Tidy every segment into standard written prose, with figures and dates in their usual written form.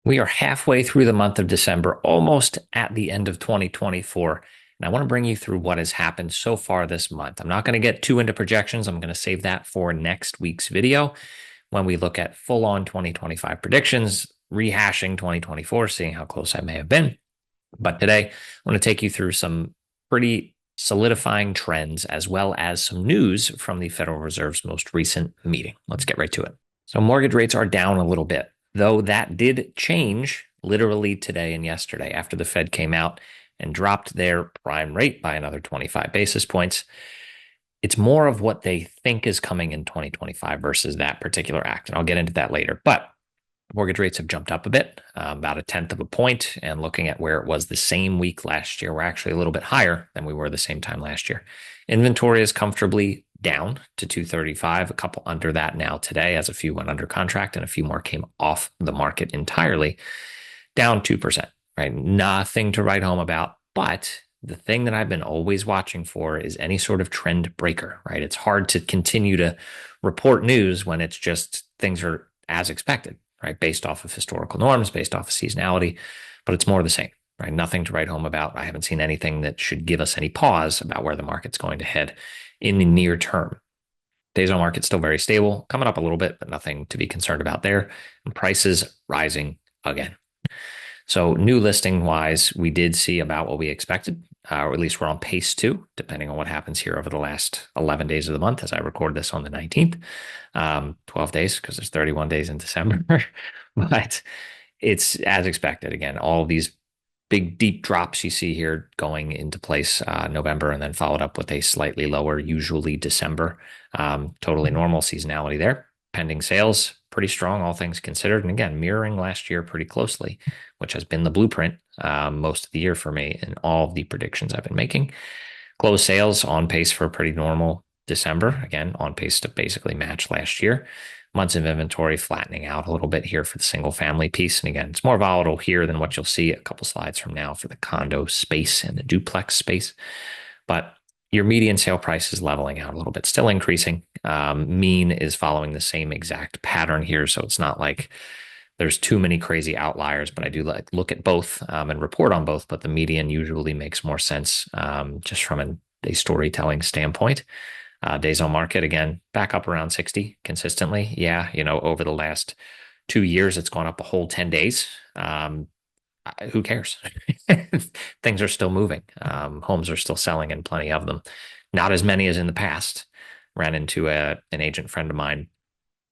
We are halfway through the month of December, almost at the end of 2024. And I want to bring you through what has happened so far this month. I'm not going to get too into projections. I'm going to save that for next week's video when we look at full on 2025 predictions, rehashing 2024, seeing how close I may have been. But today, I want to take you through some pretty solidifying trends as well as some news from the Federal Reserve's most recent meeting. Let's get right to it. So, mortgage rates are down a little bit, though that did change literally today and yesterday after the Fed came out and dropped their prime rate by another 25 basis points. It's more of what they think is coming in 2025 versus that particular act. And I'll get into that later. But mortgage rates have jumped up a bit, about a tenth of a point. And looking at where it was the same week last year, we're actually a little bit higher than we were the same time last year. Inventory is comfortably down to 235, a couple under that now today, as a few went under contract and a few more came off the market entirely, down 2%, right? Nothing to write home about. But the thing that I've been always watching for is any sort of trend breaker, right? It's hard to continue to report news when it's just things are as expected, right? Based off of historical norms, based off of seasonality, but it's more of the same, right? Nothing to write home about. I haven't seen anything that should give us any pause about where the market's going to head in the near term. Days on market still very stable, coming up a little bit, but nothing to be concerned about there. And prices rising again. So new listing wise, we did see about what we expected, or at least we're on pace to, depending on what happens here over the last 11 days of the month, as I record this on the 19th, 12 days, because there's 31 days in December. But it's as expected. Again, all these big deep drops you see here going into place November and then followed up with a slightly lower, usually December. Totally normal seasonality there. Pending sales, pretty strong, all things considered. And again, mirroring last year pretty closely, which has been the blueprint most of the year for me in all of the predictions I've been making. Closed sales on pace for a pretty normal December. Again, on pace to basically match last year. Months of inventory flattening out a little bit here for the single family piece. And again, it's more volatile here than what you'll see a couple slides from now for the condo space and the duplex space. But your median sale price is leveling out a little bit, still increasing. Mean is following the same exact pattern here. So it's not like there's too many crazy outliers, but I do look at both and report on both. But the median usually makes more sense just from a storytelling standpoint. Days on market, again, back up around 60 consistently. Yeah, over the last 2 years, it's gone up a whole 10 days. Who cares? Things are still moving. Homes are still selling and plenty of them. Not as many as in the past. Ran into an agent friend of mine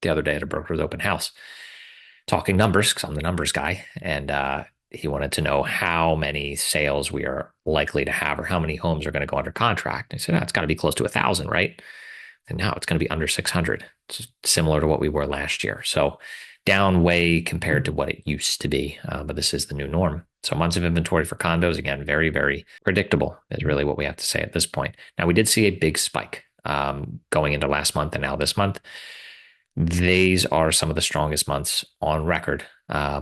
the other day at a broker's open house talking numbers because I'm the numbers guy. And he wanted to know how many sales we are likely to have or how many homes are going to go under contract. And I said, it's got to be close to 1,000, right? And now it's going to be under 600. It's similar to what we were last year. So down way compared to what it used to be. But this is the new norm. So months of inventory for condos, again, very, very predictable is really what we have to say at this point. Now, we did see a big spike going into last month and now this month. These are some of the strongest months on record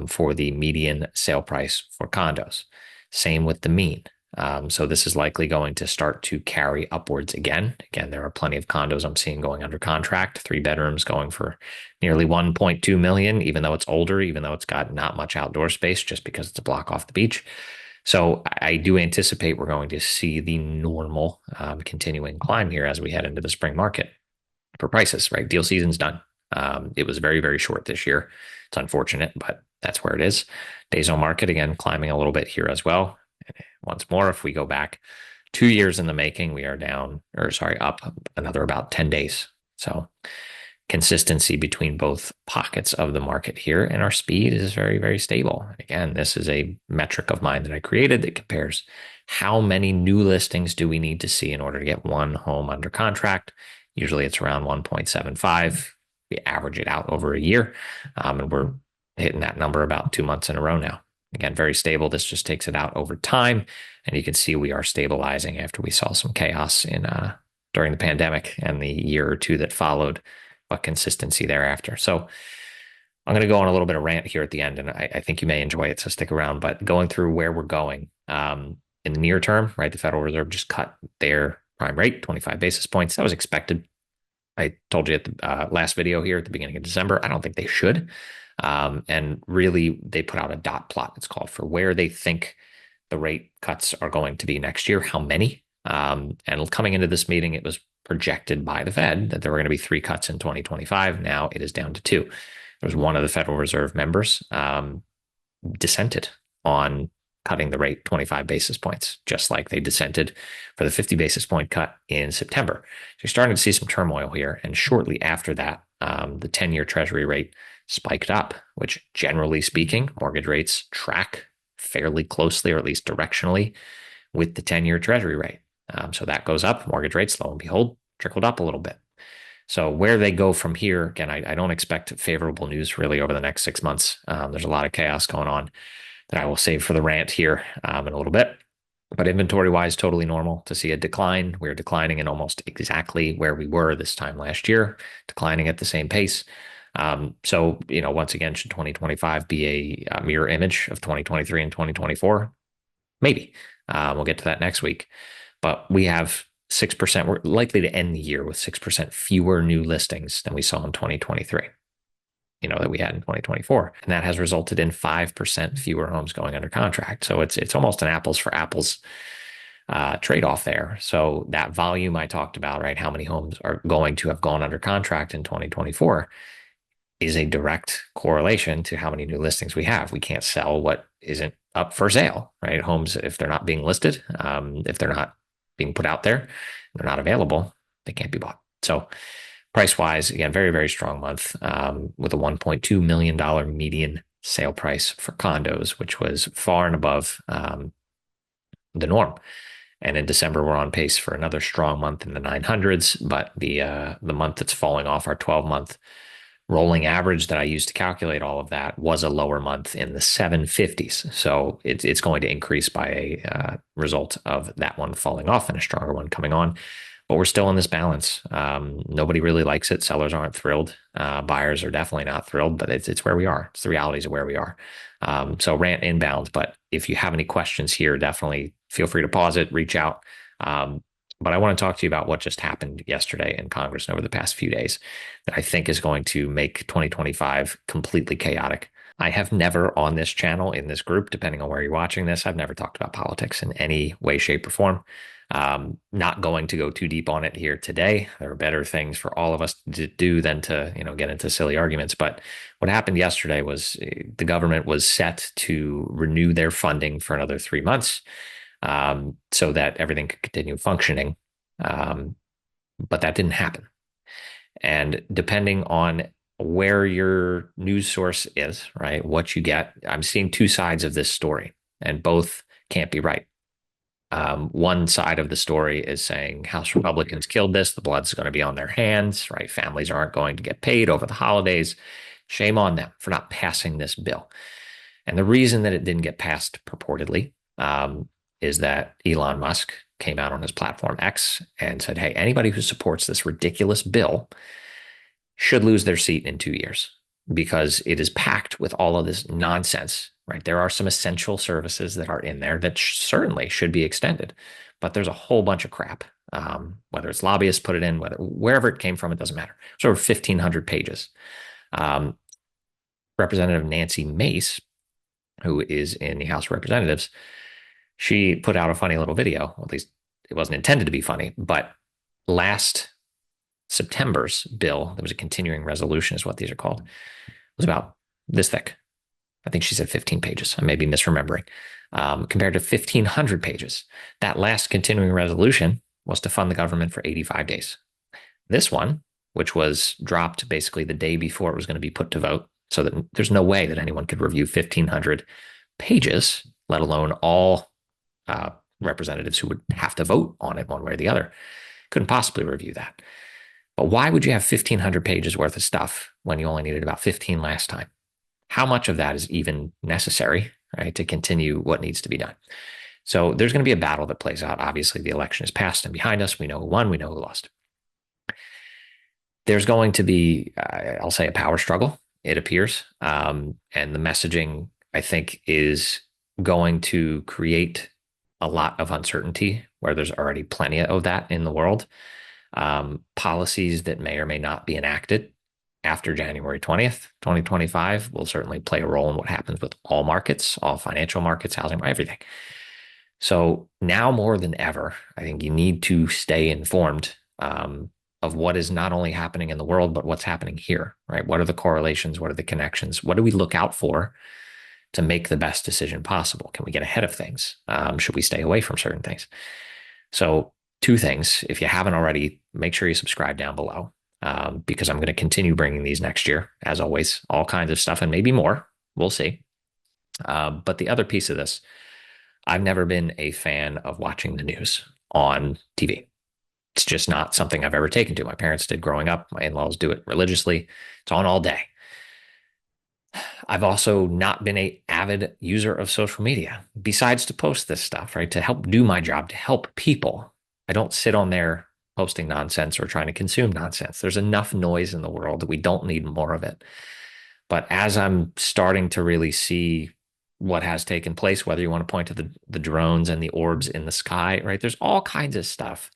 for the median sale price for condos. Same with the mean. So this is likely going to start to carry upwards again. Again, there are plenty of condos I'm seeing going under contract, 3 bedrooms going for nearly 1.2 million, even though it's older, even though it's got not much outdoor space, just because it's a block off the beach. So I do anticipate we're going to see the normal continuing climb here as we head into the spring market for prices, right? Deal season's done. It was very, very short this year. It's unfortunate, but that's where it is. Days on market, again, climbing a little bit here as well. Once more, if we go back 2 years in the making, we are up another about 10 days. So consistency between both pockets of the market here, and our speed is very, very stable. Again, this is a metric of mine that I created that compares how many new listings do we need to see in order to get one home under contract. Usually it's around 1.75. We average it out over a year, and we're hitting that number about 2 months in a row now. Again, very stable. This just takes it out over time. And you can see we are stabilizing after we saw some chaos during the pandemic and the year or two that followed, but consistency thereafter. So I'm going to go on a little bit of rant here at the end, and I think you may enjoy it, so stick around. But going through where we're going in the near term, right? The Federal Reserve just cut their prime rate, 25 basis points. That was expected. I told you at the last video here at the beginning of December, I don't think they should. And really, they put out a dot plot, it's called, for where they think the rate cuts are going to be next year, how many. And coming into this meeting, it was projected by the Fed that there were going to be three cuts in 2025. Now it is down to two. There was one of the Federal Reserve members dissented on cutting the rate 25 basis points, just like they dissented for the 50 basis point cut in September. So you're starting to see some turmoil here. And shortly after that, the 10-year Treasury rate spiked up, which generally speaking, mortgage rates track fairly closely, or at least directionally, with the 10-year Treasury rate. So that goes up, mortgage rates, lo and behold, trickled up a little bit. So where they go from here, again, I don't expect favorable news really over the next 6 months. There's a lot of chaos going on that I will save for the rant here in a little bit. But inventory wise, totally normal to see a decline. We're declining in almost exactly where we were this time last year, declining at the same pace. So, once again, should 2025 be a mirror image of 2023 and 2024? Maybe. We'll get to that next week. But we have 6%. We're likely to end the year with 6% fewer new listings than we saw in 2023, that we had in 2024. And that has resulted in 5% fewer homes going under contract. So it's almost an apples for apples trade-off there. So that volume I talked about, right? How many homes are going to have gone under contract in 2024 is a direct correlation to how many new listings we have. We can't sell what isn't up for sale, right? Homes, if they're not being listed, if they're not being put out there, they're not available, they can't be bought. So price wise, again, very, very strong month with a $1.2 million median sale price for condos, which was far and above the norm. And in December, we're on pace for another strong month in the 900s. But the month that's falling off, our 12-month rolling average that I used to calculate all of that, was a lower month in the 750s. So it's going to increase by a result of that one falling off and a stronger one coming on. But we're still in this balance. Nobody really likes it. Sellers aren't thrilled. Buyers are definitely not thrilled, but it's where we are. It's the realities of where we are. So rant inbound. But if you have any questions here, definitely feel free to pause it, reach out. But I want to talk to you about what just happened yesterday in Congress and over the past few days that I think is going to make 2025 completely chaotic. I have never on this channel, in this group, depending on where you're watching this, I've never talked about politics in any way, shape, or form. Not going to go too deep on it here today. There are better things for all of us to do than to, get into silly arguments. But what happened yesterday was the government was set to renew their funding for another 3 months, so that everything could continue functioning. But that didn't happen. And depending on where your news source is, right, what you get, I'm seeing two sides of this story, and both can't be right. One side of the story is saying House Republicans killed this. The blood's going to be on their hands, right? Families aren't going to get paid over the holidays. Shame on them for not passing this bill. And the reason that it didn't get passed purportedly is that Elon Musk came out on his platform X and said, hey, anybody who supports this ridiculous bill should lose their seat in 2 years because it is packed with all of this nonsense, right? There are some essential services that are in there that certainly should be extended, but there's a whole bunch of crap, whether it's lobbyists put it in, wherever it came from, it doesn't matter. It's over 1,500 pages. Representative Nancy Mace, who is in the House of Representatives, she put out a funny little video. At least it wasn't intended to be funny, but last September's bill, there was a continuing resolution is what these are called, was about this thick. I think she said 15 pages. I may be misremembering. Compared to 1,500 pages. That last continuing resolution was to fund the government for 85 days. This one, which was dropped basically the day before it was going to be put to vote, so that there's no way that anyone could review 1,500 pages, let alone all representatives who would have to vote on it one way or the other. Couldn't possibly review that. But why would you have 1,500 pages worth of stuff when you only needed about 15 last time? How much of that is even necessary, right, to continue what needs to be done? So there's going to be a battle that plays out. Obviously, the election is past and behind us. We know who won. We know who lost. There's going to be, I'll say, a power struggle, it appears. And the messaging, I think, is going to create a lot of uncertainty where there's already plenty of that in the world. Policies that may or may not be enacted after January 20th, 2025 will certainly play a role in what happens with all markets, all financial markets, housing, everything. So now more than ever, I think you need to stay informed of what is not only happening in the world, but what's happening here, right? What are the correlations? What are the connections? What do we look out for to make the best decision possible? Can we get ahead of things? Should we stay away from certain things? So, two things. If you haven't already, make sure you subscribe down below because I'm going to continue bringing these next year, as always, all kinds of stuff and maybe more. We'll see. But the other piece of this, I've never been a fan of watching the news on TV. It's just not something I've ever taken to. My parents did growing up. My in-laws do it religiously. It's on all day. I've also not been an avid user of social media besides to post this stuff, right? To help do my job, to help people. I don't sit on there posting nonsense or trying to consume nonsense. There's enough noise in the world that we don't need more of it. But as I'm starting to really see what has taken place, whether you want to point to the drones and the orbs in the sky, right? There's all kinds of stuff.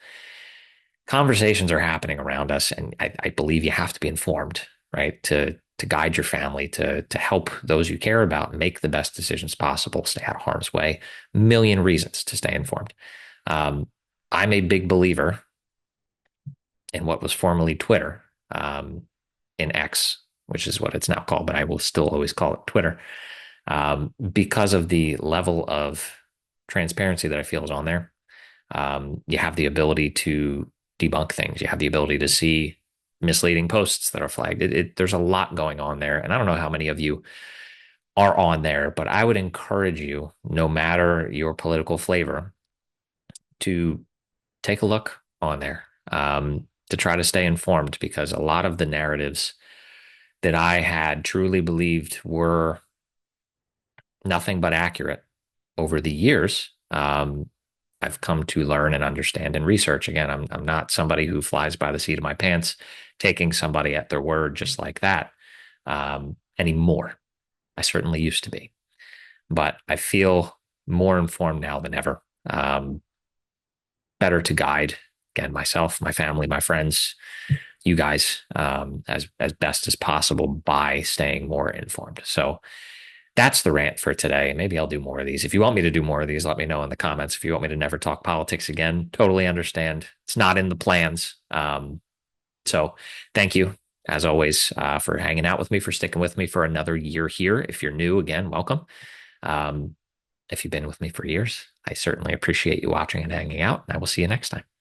Conversations are happening around us, and I believe you have to be informed, right? To guide your family, to help those you care about make the best decisions possible, stay out of harm's way. A million reasons to stay informed. I'm a big believer in what was formerly Twitter, in X, which is what it's now called, but I will still always call it Twitter, because of the level of transparency that I feel is on there. You have the ability to debunk things. You have the ability to see misleading posts that are flagged. There's a lot going on there. And I don't know how many of you are on there, but I would encourage you, no matter your political flavor, to take a look on there, to try to stay informed, because a lot of the narratives that I had truly believed were nothing but accurate over the years, I've come to learn and understand and research. Again, I'm not somebody who flies by the seat of my pants, taking somebody at their word just like that, anymore. I certainly used to be, but I feel more informed now than ever. Better to guide, again, myself, my family, my friends, you guys, as best as possible by staying more informed. So that's the rant for today. Maybe I'll do more of these. If you want me to do more of these, let me know in the comments. If you want me to never talk politics again, totally understand. It's not in the plans. So thank you, as always, for hanging out with me, for sticking with me for another year here. If you're new, again, welcome. If you've been with me for years, I certainly appreciate you watching and hanging out. And I will see you next time.